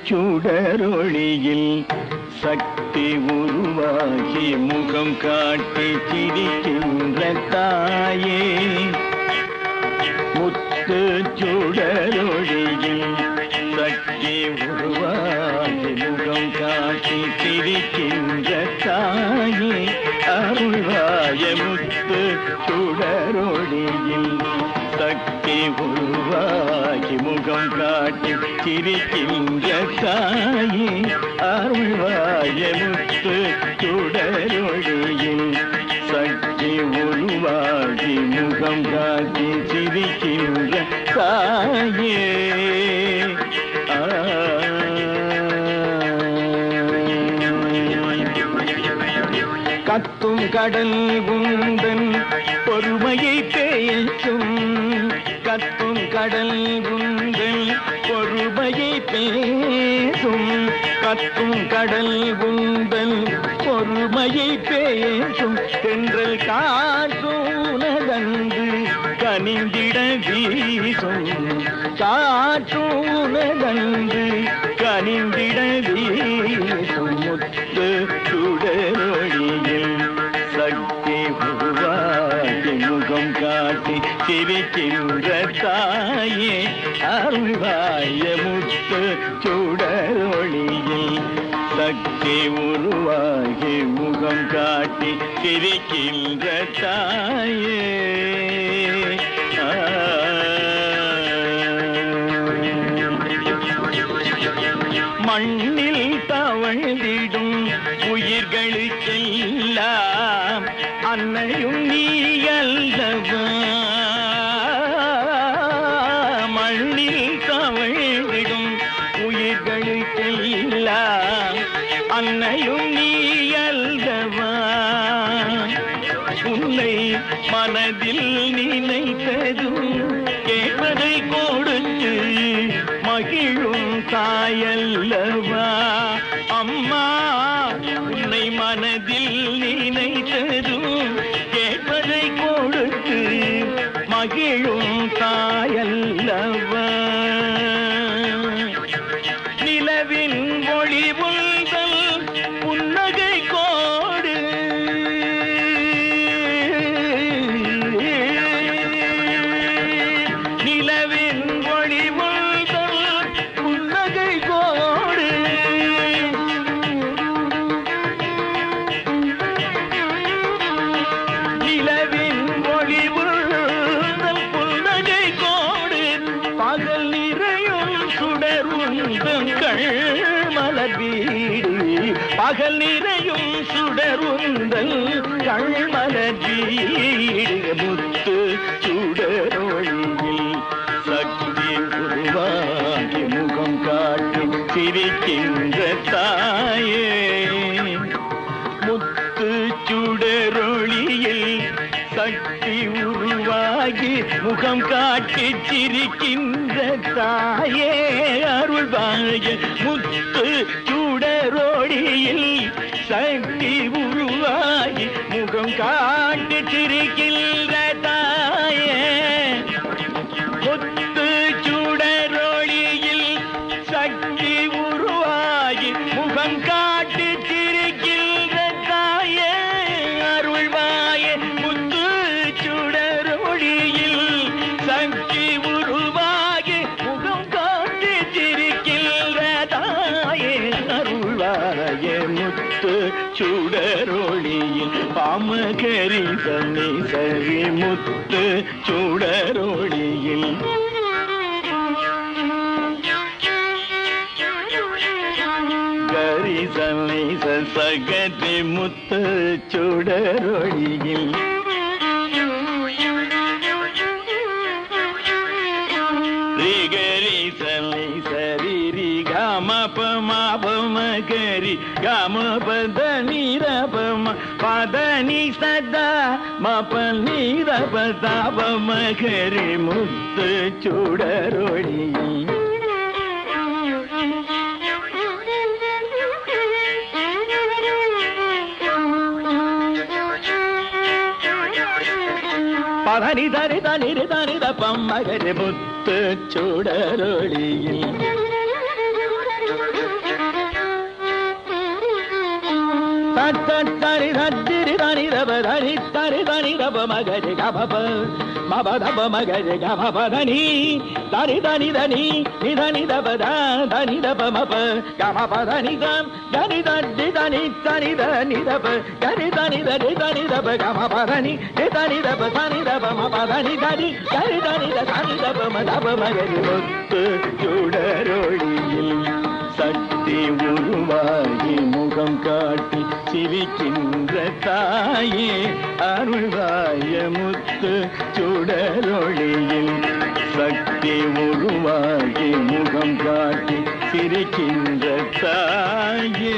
சுடரொளியில் சக்தி உருவாகி முகம் காட்டி சிரிக்கின்ற தாயே, முத்து சுடரொளியில் சக்தி உருவாகி முகம் காட்டி சிரிக்கின்ற தாயே, அருள்வாய முத்து சுடரொளியில் சக்தி உருவாகி முகம் காட்டி சிரிக்கின்ற தாயே, அருள்வாய முத்து சுடரொளியில் சக்தி உருவாகி முகம் காட்டி சிரிக்கின்ற தாயே. கத்தும் கடல் குந்தன் பொறுமையை பேசும், கத்தும் கடல் குந்தன் பொறுமையை பேசும், கத்தும் கடல் குந்தன் பொறுமையை பேசும், தென்றல் காற்றூனதன்று கனிந்திட வீசும், காற்றூனதன்று கனிந்திட வீசும், முத்து சுடரொளியில் சக்தி உருவாகி முகம் காட்டி சிரிக்கின்ற தாயே, அருள்வாய முத்து சுடரொளியில் சக்தி உருவாகி முகம் காட்டி சிரிக்கின்ற தாயே. மண்ணில் தவழ்ந்திடும் உயிர்களுக்கெல்லாம் அன்னையும் நீ அல்லவா, மண்ணில் தவழ்ந்திடும் உயிர்களுக்கெல்லாம் அன்னையும் நீ அல்லவா, உன்னை மனதில் நினைத்ததும் கேட்பதை கொடுத்து மகிழும் தாயல்லவா, அம்மா உன்னை மனதில் நினைத்த கடல் நிறையும் சுடருந்தல் கள்மலர்வீடு முத்து சுடரொளியில் சக்தி உருவாகி முகம் காட்டி சிரிக்கின்ற தாயே முத்து சுடரொளியில் சக்தி உருவாகி முகம் காட்டி சிரிக்கின்ற தாயே அருள்வாய முத்து சுடரொளியில் சக்தி உருவாகி முகம் காட்டி சிரிக்கின்ற தாயே முத்து சுடரொளியில் சக்தி உருவாகி முகம் காட்டி சிரிக்கின்ற தாயே அருள்வாய முத்து சுடரொளியில் சக்தி உருவாகி முகம் காட்டி சிரிக்கின்ற தாயே அருள்வாய முத்து சுடரொளியில் பாமகரி சனி சரி முத்து சுடரொளியில் கரி சனி சகதி முத்து சுடரொளியில் ரிகரி சனி சரி ரி கம பம பம கரி கம பத நிரபம பத நி சதா மப நிரபத பம கரி முத்து சுடரொளியில் பதனி தனி தனி தனி தப்பம் மகரி முத்து சுடரொளியில் தனி தரி தனி ரப தனி தனி தனி ரப மகரி கபப மபதப மகரி கமபதனி தனி தனி தனி நிதனி தபத தனி தப மப கமபதனி தம் தனி தடி தனி தனி தனி தப தனி தனி தடி தனி தப கமபதனி தனி தப தனி தப மபதனி தனி தனி தனி தனி தப மதப மகரி முத்து சுடரொளியில் சக்தி உருவாகி முகம் காட்டி சிரிக்கின்ற தாயே அருள்வாய முத்து சுடரொளியில் சக்தி உருவாகி முகம் காட்டி சிரிக்கின்ற தாயே